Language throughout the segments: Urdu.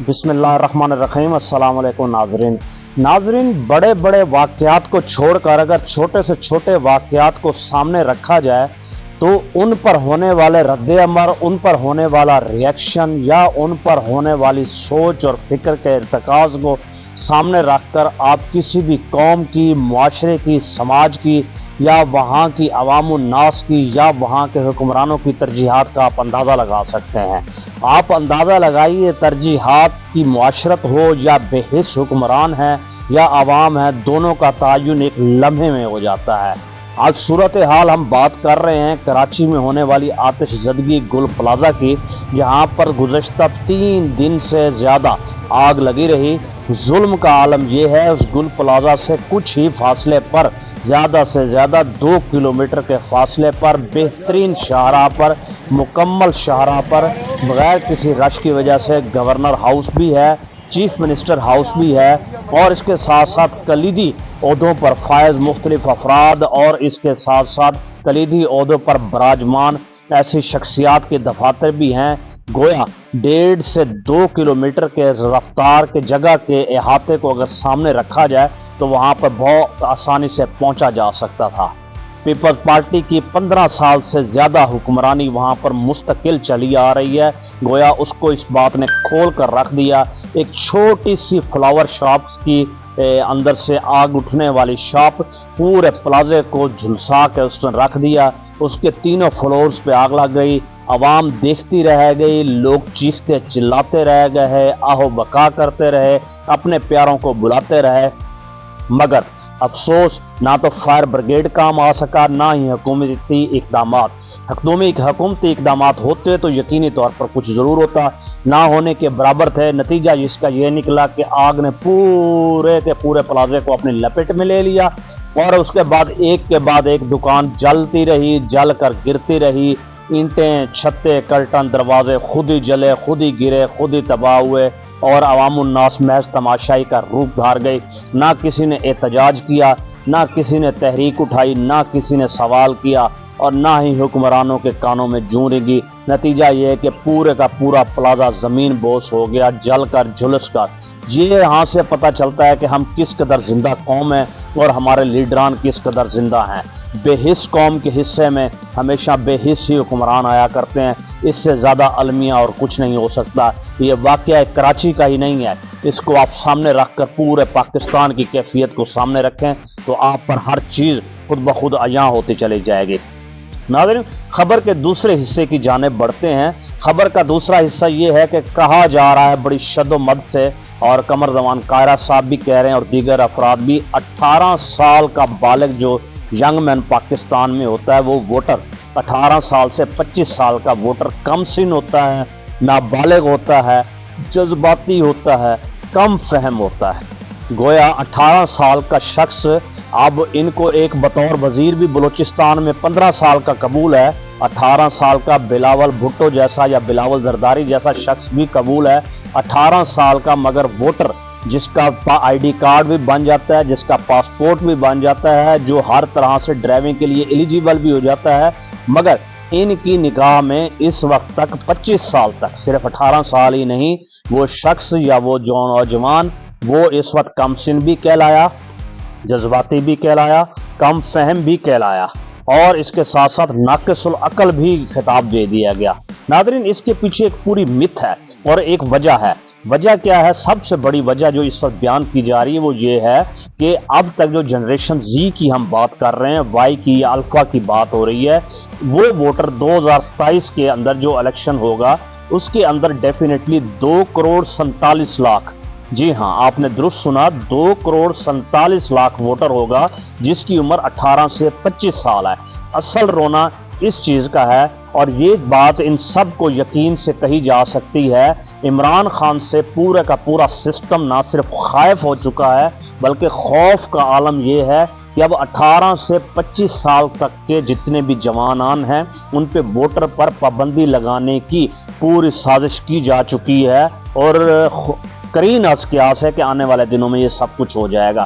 بسم اللہ الرحمن الرحیم۔ السلام علیکم ناظرین، بڑے بڑے واقعات کو چھوڑ کر اگر چھوٹے سے چھوٹے واقعات کو سامنے رکھا جائے تو ان پر ہونے والے رد عمل، ان پر ہونے والا ریئیکشن یا ان پر ہونے والی سوچ اور فکر کے ارتکاز کو سامنے رکھ کر آپ کسی بھی قوم کی، معاشرے کی، سماج کی یا وہاں کی عوام الناس کی یا وہاں کے حکمرانوں کی ترجیحات کا آپ اندازہ لگا سکتے ہیں۔ آپ اندازہ لگائیے، ترجیحات کی معاشرت ہو یا بے حس حکمران ہیں یا عوام ہیں، دونوں کا تعین ایک لمحے میں ہو جاتا ہے۔ آج صورتحال ہم بات کر رہے ہیں کراچی میں ہونے والی آتش زدگی گل پلازہ کی، جہاں پر گزشتہ 3 دن سے زیادہ آگ لگی رہی۔ ظلم کا عالم یہ ہے، اس گل پلازہ سے کچھ ہی فاصلے پر، زیادہ سے زیادہ 2 کلومیٹر کے فاصلے پر، بہترین شاہراہ پر، مکمل شاہراہ پر، بغیر کسی رش کی وجہ سے گورنر ہاؤس بھی ہے، چیف منسٹر ہاؤس بھی ہے، اور اس کے ساتھ ساتھ کلیدی عہدوں پر فائز مختلف افراد اور اس کے ساتھ ساتھ کلیدی عہدوں پر براجمان ایسی شخصیات کے دفاتر بھی ہیں۔ گویا 1.5 سے 2 کلومیٹر کے رفتار کے جگہ کے احاطے کو اگر سامنے رکھا جائے تو وہاں پر بہت آسانی سے پہنچا جا سکتا تھا۔ پیپلز پارٹی کی 15 سال سے زیادہ حکمرانی وہاں پر مستقل چلی آ رہی ہے، گویا اس کو اس بات نے کھول کر رکھ دیا۔ ایک چھوٹی سی فلاور شاپس کی اندر سے آگ اٹھنے والی شاپ پورے پلازے کو جھلسا کے اس نے رکھ دیا۔ اس کے 3 فلورز پہ آگ لگ گئی، عوام دیکھتی رہ گئی، لوگ چیختے چلاتے رہ گئے، آہو بکا کرتے رہے، اپنے پیاروں کو بلاتے رہے، مگر افسوس نہ تو فائر بریگیڈ کام آ سکا، نہ ہی حکومتی اقدامات ہوتے تو یقینی طور پر کچھ ضرور ہوتا، نہ ہونے کے برابر تھے۔ نتیجہ اس کا یہ نکلا کہ آگ نے پورے کے پورے پلازے کو اپنی لپیٹ میں لے لیا، اور اس کے بعد ایک کے بعد ایک دکان جلتی رہی، جل کر گرتی رہی، اینٹیں، چھتیں، کرٹن، دروازے خود ہی جلے، خود ہی گرے، خود ہی تباہ ہوئے، اور عوام الناس محض تماشائی کا روپ دھار گئی۔ نہ کسی نے احتجاج کیا، نہ کسی نے تحریک اٹھائی، نہ کسی نے سوال کیا، اور نہ ہی حکمرانوں کے کانوں میں جوں رنگی۔ نتیجہ یہ ہے کہ پورے کا پورا پلازہ زمین بوس ہو گیا، جل کر، جھلس کر۔ یہ یہاں سے پتہ چلتا ہے کہ ہم کس قدر زندہ قوم ہیں اور ہمارے لیڈران کس قدر زندہ ہیں۔ بے حس قوم کے حصے میں ہمیشہ بے حس ہی حکمران آیا کرتے ہیں، اس سے زیادہ المیہ اور کچھ نہیں ہو سکتا۔ یہ واقعہ کراچی کا ہی نہیں ہے، اس کو آپ سامنے رکھ کر پورے پاکستان کی کیفیت کو سامنے رکھیں تو آپ پر ہر چیز خود بخود عیاں ہوتی چلی جائے گی۔ ناظرین، خبر کے دوسرے حصے کی جانب بڑھتے ہیں۔ خبر کا دوسرا حصہ یہ ہے کہ کہا جا رہا ہے بڑی شد و مد سے، اور قمر زمان قاہرہ صاحب بھی کہہ رہے ہیں اور دیگر افراد بھی، 18 سال کا بالغ جو ینگ مین پاکستان میں ہوتا ہے وہ ووٹر 18 سال سے 25 سال کا ووٹر کم سن ہوتا ہے، نابالغ ہوتا ہے، جذباتی ہوتا ہے، کم فہم ہوتا ہے۔ گویا 18 سال کا شخص، اب ان کو ایک بطور وزیر بھی بلوچستان میں 15 سال کا قبول ہے، 18 سال کا بلاول بھٹو جیسا یا بلاول زرداری جیسا شخص بھی قبول ہے، 18 سال کا مگر ووٹر جس کا آئی ڈی کارڈ بھی بن جاتا ہے، جس کا پاسپورٹ بھی بن جاتا ہے، جو ہر طرح سے ڈرائیونگ کے لیے ایلیجیبل بھی ہو جاتا ہے، مگر ان کی نگاہ میں اس وقت تک 25 سال تک، صرف 18 سال ہی نہیں، وہ شخص یا وہ نوجوان وہ اس وقت کم سن بھی کہلایا، جذباتی بھی کہلایا، کم فہم بھی کہلایا، اور اس کے ساتھ ساتھ ناقص العقل بھی خطاب دے دیا گیا۔ ناظرین، اس کے پیچھے ایک پوری مت ہے اور ایک وجہ ہے۔ وجہ کیا ہے؟ سب سے بڑی وجہ جو اس وقت بیان کی جا رہی ہے وہ یہ ہے کہ اب تک جو جنریشن زی کی ہم بات کر رہے ہیں، وائی کی یا الفا کی بات ہو رہی ہے، وہ ووٹر 2027 کے اندر جو الیکشن ہوگا اس کے اندر ڈیفینیٹلی 2,47,00,000، جی ہاں آپ نے درست سنا، 2,47,00,000 ووٹر ہوگا جس کی عمر 18 سے 25 سال ہے۔ اصل رونا اس چیز کا ہے، اور یہ بات ان سب کو یقین سے کہی جا سکتی ہے، عمران خان سے پورے کا پورا سسٹم نہ صرف خائف ہو چکا ہے بلکہ خوف کا عالم یہ ہے کہ اب 18 سے 25 سال تک کے جتنے بھی جوانان ہیں ان پہ ووٹر پر پابندی لگانے کی پوری سازش کی جا چکی ہے، اور قرین از قیاس ہے کہ آنے والے دنوں میں یہ سب کچھ ہو جائے گا۔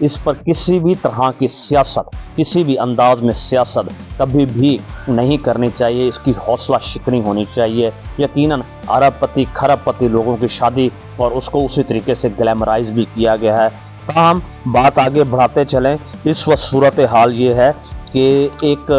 اس پر کسی بھی طرح کی سیاست، کسی بھی انداز میں سیاست کبھی بھی نہیں کرنی چاہیے. اس کی حوصلہ شکنی ہونی چاہیے. یقیناً ارب پتی کھرب پتی لوگوں کی شادی اور اس کو اسی طریقے سے گلیمرائز بھی کیا گیا ہے. تاہم بات آگے بڑھاتے چلیں. اس وقت صورتحال یہ ہے کہ ایک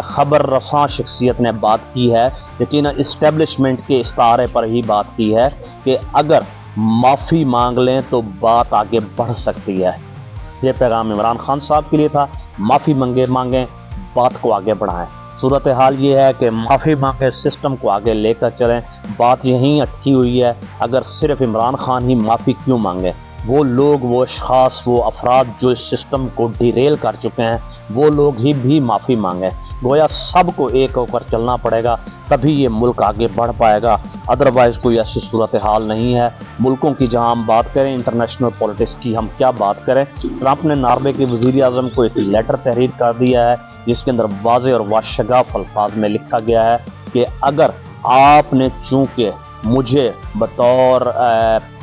خبر رساں شخصیت نے بات کی ہے، یقیناً اسٹیبلشمنٹ کے استعارے پر ہی بات کی ہے کہ اگر معافی مانگ لیں تو بات آگے بڑھ سکتی ہے. یہ پیغام عمران خان صاحب کے لیے تھا. معافی مانگیں، بات کو آگے بڑھائیں. صورتحال یہ ہے کہ معافی مانگیں، سسٹم کو آگے لے کر چلیں. بات یہیں اٹکی ہوئی ہے. اگر صرف عمران خان ہی معافی کیوں مانگیں؟ وہ لوگ، وہ اشخاص، وہ افراد جو اس سسٹم کو ڈیریل کر چکے ہیں، وہ لوگ ہی بھی معافی مانگیں. گویا سب کو ایک ہو کر چلنا پڑے گا، تبھی یہ ملک آگے بڑھ پائے گا. ادروائز کوئی ایسی صورتحال نہیں ہے. ملکوں کی جہاں ہم بات کریں، انٹرنیشنل پولیٹکس کی ہم کیا بات کریں. ٹرمپ نے ناروے کے وزیر اعظم کو ایک لیٹر تحریر کر دیا ہے جس کے اندر واضح اور واشگاف الفاظ میں لکھا گیا ہے کہ اگر آپ نے چونکہ مجھے بطور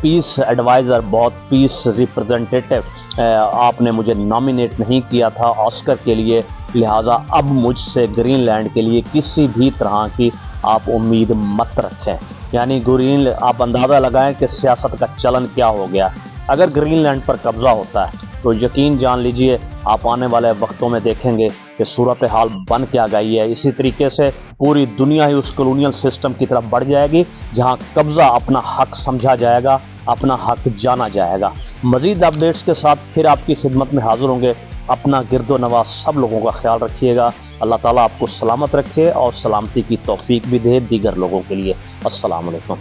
پیس ایڈوائزر، بہت پیس ریپرزنٹیٹو آپ نے مجھے نامینیٹ نہیں کیا تھا آسکر کے لیے، لہٰذا اب مجھ سے گرین لینڈ کے لیے کسی بھی طرح کی آپ امید مت رکھیں. یعنی آپ اندازہ لگائیں کہ سیاست کا چلن کیا ہو گیا. اگر گرین لینڈ پر قبضہ ہوتا ہے تو یقین جان لیجئے آپ آنے والے وقتوں میں دیکھیں گے کہ صورتحال بن کیا گئی ہے. اسی طریقے سے پوری دنیا ہی اس کولونیل سسٹم کی طرف بڑھ جائے گی جہاں قبضہ اپنا حق سمجھا جائے گا، اپنا حق جانا جائے گا. مزید اپڈیٹس کے ساتھ پھر آپ کی خدمت میں حاضر ہوں گے. اپنا گرد و نواز سب لوگوں کا خیال رکھیے گا. اللہ تعالیٰ آپ کو سلامت رکھے اور سلامتی کی توفیق بھی دے دیگر لوگوں کے لیے. السلام علیکم.